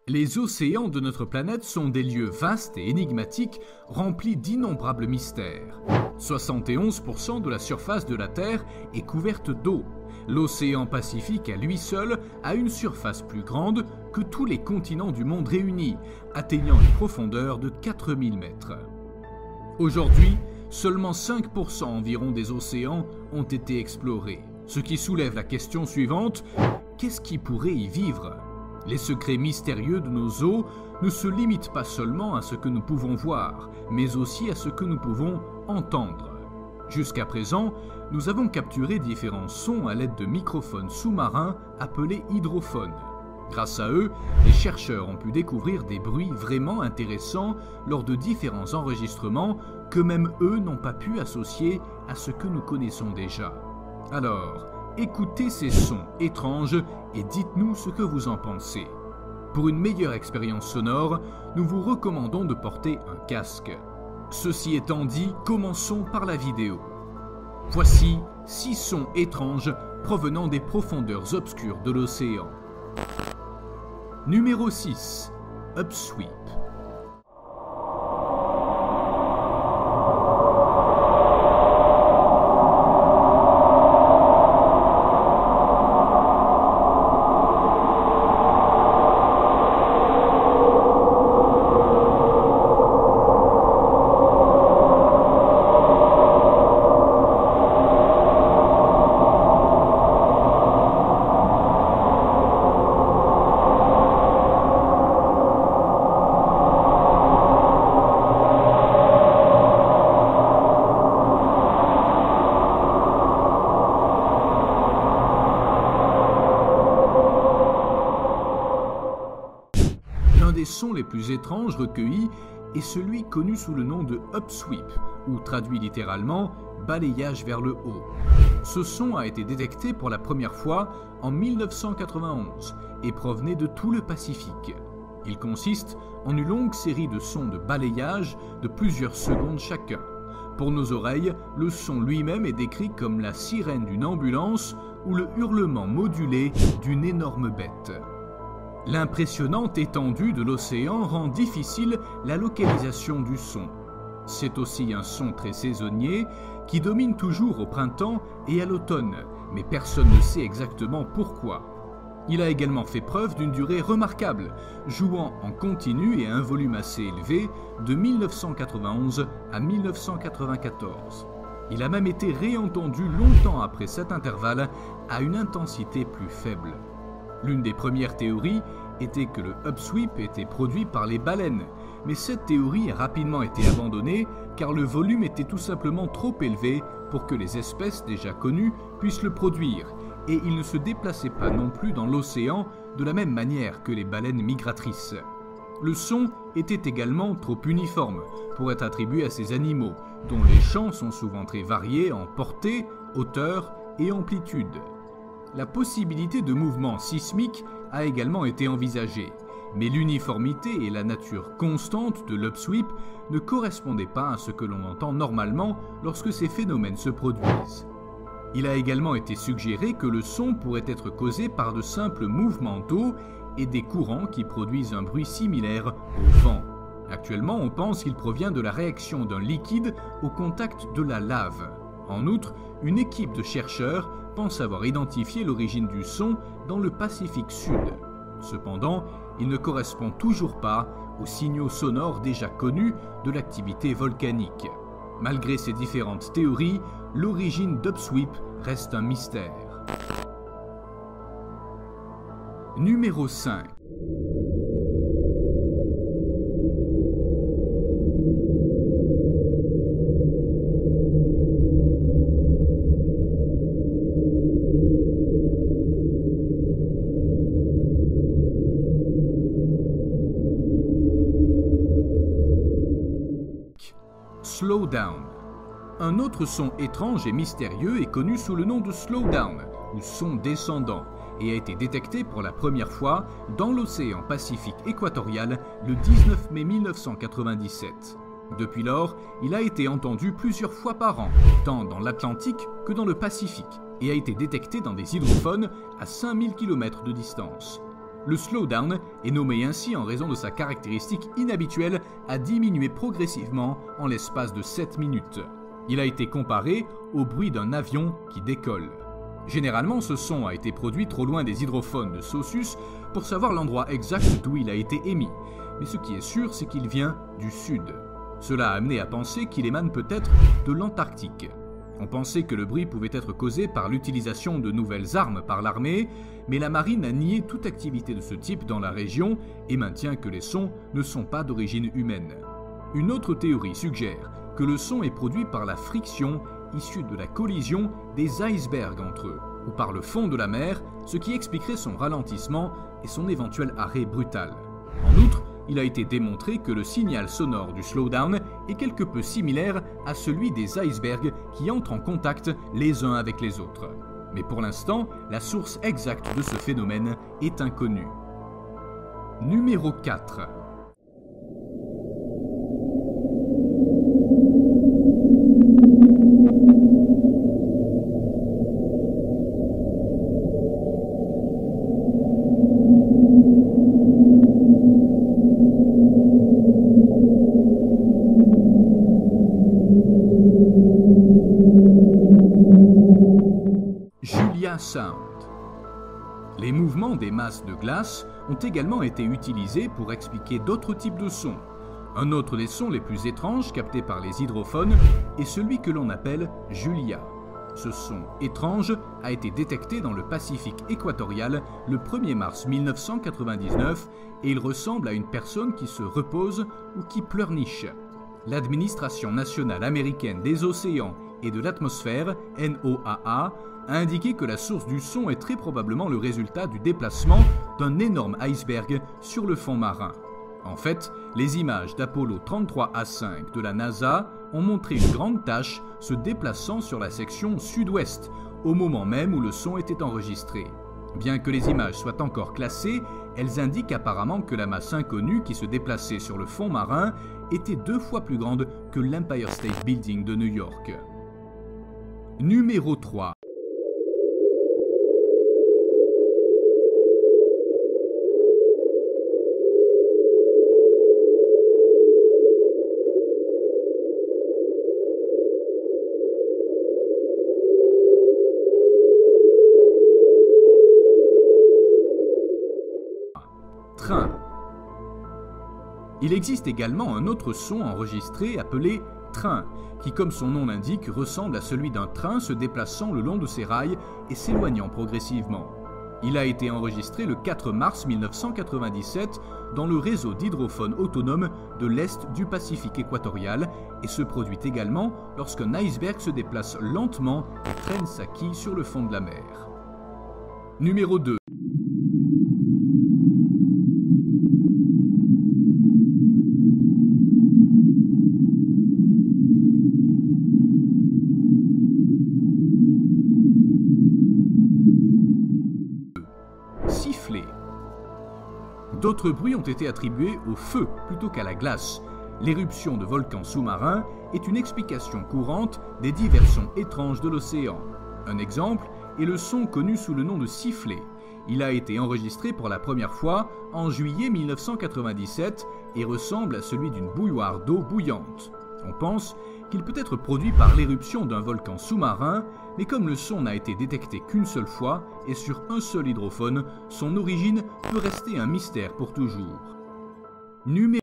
Les océans de notre planète sont des lieux vastes et énigmatiques, remplis d'innombrables mystères. 71% de la surface de la Terre est couverte d'eau. L'océan Pacifique à lui seul a une surface plus grande que tous les continents du monde réunis, atteignant une profondeur de 4000 mètres. Aujourd'hui, seulement 5% environ des océans ont été explorés, ce qui soulève la question suivante: qu'est-ce qui pourrait y vivre ? Les secrets mystérieux de nos eaux ne se limitent pas seulement à ce que nous pouvons voir, mais aussi à ce que nous pouvons entendre. Jusqu'à présent, nous avons capturé différents sons à l'aide de microphones sous-marins appelés hydrophones. Grâce à eux, les chercheurs ont pu découvrir des bruits vraiment intéressants lors de différents enregistrements que même eux n'ont pas pu associer à ce que nous connaissons déjà. Alors, écoutez ces sons étranges et dites-nous ce que vous en pensez. Pour une meilleure expérience sonore, nous vous recommandons de porter un casque. Ceci étant dit, commençons par la vidéo. Voici 6 sons étranges provenant des profondeurs obscures de l'océan. Numéro 6. Upsweep. L'un des sons les plus étranges recueillis est celui connu sous le nom de upsweep, ou traduit littéralement « balayage vers le haut ». Ce son a été détecté pour la première fois en 1991 et provenait de tout le Pacifique. Il consiste en une longue série de sons de balayage de plusieurs secondes chacun. Pour nos oreilles, le son lui-même est décrit comme la sirène d'une ambulance ou le hurlement modulé d'une énorme bête. L'impressionnante étendue de l'océan rend difficile la localisation du son. C'est aussi un son très saisonnier qui domine toujours au printemps et à l'automne, mais personne ne sait exactement pourquoi. Il a également fait preuve d'une durée remarquable, jouant en continu et à un volume assez élevé de 1991 à 1994. Il a même été réentendu longtemps après cet intervalle à une intensité plus faible. L'une des premières théories était que le upsweep était produit par les baleines, mais cette théorie a rapidement été abandonnée car le volume était tout simplement trop élevé pour que les espèces déjà connues puissent le produire, et il ne se déplaçait pas non plus dans l'océan de la même manière que les baleines migratrices. Le son était également trop uniforme pour être attribué à ces animaux, dont les chants sont souvent très variés en portée, hauteur et amplitude. La possibilité de mouvements sismiques a également été envisagée, mais l'uniformité et la nature constante de l'upsweep ne correspondaient pas à ce que l'on entend normalement lorsque ces phénomènes se produisent. Il a également été suggéré que le son pourrait être causé par de simples mouvements d'eau et des courants qui produisent un bruit similaire au vent. Actuellement, on pense qu'il provient de la réaction d'un liquide au contact de la lave. En outre, une équipe de chercheurs pense avoir identifié l'origine du son dans le Pacifique Sud. Cependant, il ne correspond toujours pas aux signaux sonores déjà connus de l'activité volcanique. Malgré ces différentes théories, l'origine d'upsweep reste un mystère. Numéro 5. Slow down. Un autre son étrange et mystérieux est connu sous le nom de slow down, ou son descendant, et a été détecté pour la première fois dans l'océan Pacifique équatorial le 19 mai 1997. Depuis lors, il a été entendu plusieurs fois par an, tant dans l'Atlantique que dans le Pacifique, et a été détecté dans des hydrophones à 5000 km de distance. Le slowdown est nommé ainsi en raison de sa caractéristique inhabituelle à diminuer progressivement en l'espace de 7 minutes. Il a été comparé au bruit d'un avion qui décolle. Généralement, ce son a été produit trop loin des hydrophones de Sosus pour savoir l'endroit exact d'où il a été émis, mais ce qui est sûr, c'est qu'il vient du sud. Cela a amené à penser qu'il émane peut-être de l'Antarctique. On pensait que le bruit pouvait être causé par l'utilisation de nouvelles armes par l'armée, mais la marine a nié toute activité de ce type dans la région et maintient que les sons ne sont pas d'origine humaine. Une autre théorie suggère que le son est produit par la friction issue de la collision des icebergs entre eux, ou par le fond de la mer, ce qui expliquerait son ralentissement et son éventuel arrêt brutal. En outre, il a été démontré que le signal sonore du slowdown est quelque peu similaire à celui des icebergs qui entrent en contact les uns avec les autres. Mais pour l'instant, la source exacte de ce phénomène est inconnue. Numéro 4. Julia Sound. Les mouvements des masses de glace ont également été utilisés pour expliquer d'autres types de sons. Un autre des sons les plus étranges captés par les hydrophones est celui que l'on appelle Julia. Ce son étrange a été détecté dans le Pacifique équatorial le 1er mars 1999 et il ressemble à une personne qui se repose ou qui pleurniche. L'Administration nationale américaine des océans et de l'atmosphère, NOAA, a indiqué que la source du son est très probablement le résultat du déplacement d'un énorme iceberg sur le fond marin. En fait, les images d'Apollo 33A5 de la NASA ont montré une grande tache se déplaçant sur la section sud-ouest, au moment même où le son était enregistré. Bien que les images soient encore classées, elles indiquent apparemment que la masse inconnue qui se déplaçait sur le fond marin était 2 fois plus grande que l'Empire State Building de New York. Numéro 3. Train. Il existe également un autre son enregistré appelé train, qui comme son nom l'indique ressemble à celui d'un train se déplaçant le long de ses rails et s'éloignant progressivement. Il a été enregistré le 4 mars 1997 dans le réseau d'hydrophones autonomes de l'Est du Pacifique équatorial et se produit également lorsqu'un iceberg se déplace lentement et traîne sa quille sur le fond de la mer. Numéro 2. Siffler. D'autres bruits ont été attribués au feu plutôt qu'à la glace. L'éruption de volcans sous-marins est une explication courante des divers sons étranges de l'océan. Un exemple est le son connu sous le nom de sifflet. Il a été enregistré pour la première fois en juillet 1997 et ressemble à celui d'une bouilloire d'eau bouillante. On pense qu'il peut être produit par l'éruption d'un volcan sous-marin, mais comme le son n'a été détecté qu'une seule fois et sur un seul hydrophone, son origine peut rester un mystère pour toujours. Numéro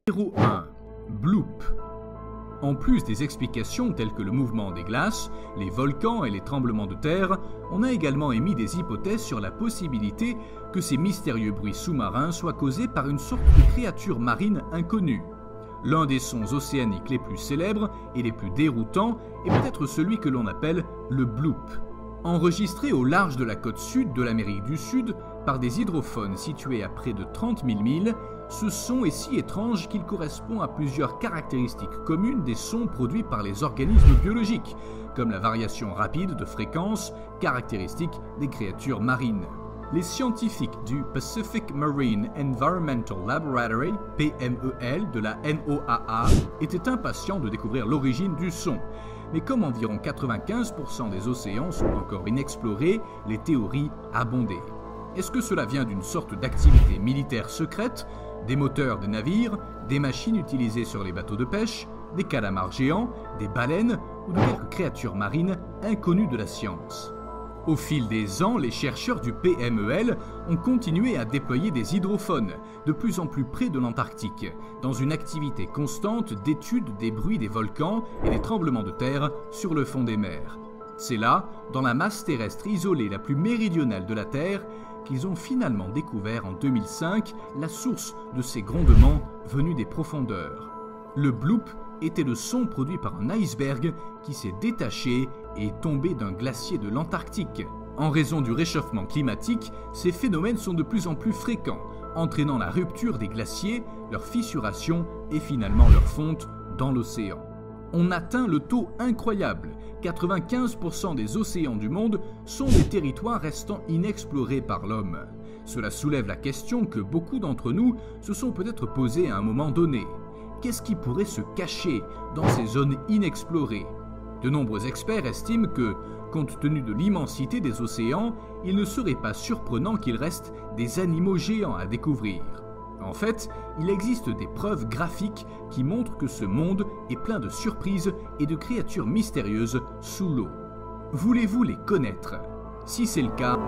Numéro 1. Bloop. En plus des explications telles que le mouvement des glaces, les volcans et les tremblements de terre, on a également émis des hypothèses sur la possibilité que ces mystérieux bruits sous-marins soient causés par une sorte de créature marine inconnue. L'un des sons océaniques les plus célèbres et les plus déroutants est peut-être celui que l'on appelle le bloop. Enregistré au large de la côte sud de l'Amérique du Sud par des hydrophones situés à près de 30 000 milles, Ce son est si étrange qu'il correspond à plusieurs caractéristiques communes des sons produits par les organismes biologiques, comme la variation rapide de fréquence, caractéristique des créatures marines. Les scientifiques du Pacific Marine Environmental Laboratory, PMEL, de la NOAA, étaient impatients de découvrir l'origine du son. Mais comme environ 95% des océans sont encore inexplorés, les théories abondaient. Est-ce que cela vient d'une sorte d'activité militaire secrète, des moteurs de navires, des machines utilisées sur les bateaux de pêche, des calamars géants, des baleines ou de quelques créatures marines inconnues de la science? Au fil des ans, les chercheurs du PMEL ont continué à déployer des hydrophones de plus en plus près de l'Antarctique, dans une activité constante d'étude des bruits des volcans et des tremblements de terre sur le fond des mers. C'est là, dans la masse terrestre isolée la plus méridionale de la Terre, qu'ils ont finalement découvert en 2005 la source de ces grondements venus des profondeurs. Le bloop était le son produit par un iceberg qui s'est détaché et est tombé d'un glacier de l'Antarctique. En raison du réchauffement climatique, ces phénomènes sont de plus en plus fréquents, entraînant la rupture des glaciers, leur fissuration et finalement leur fonte dans l'océan. On atteint le taux incroyable. 95% des océans du monde sont des territoires restant inexplorés par l'homme. Cela soulève la question que beaucoup d'entre nous se sont peut-être posées à un moment donné. Qu'est-ce qui pourrait se cacher dans ces zones inexplorées? De nombreux experts estiment que, compte tenu de l'immensité des océans, il ne serait pas surprenant qu'il reste des animaux géants à découvrir. En fait, il existe des preuves graphiques qui montrent que ce monde est plein de surprises et de créatures mystérieuses sous l'eau. Voulez-vous les connaître? Si c'est le cas,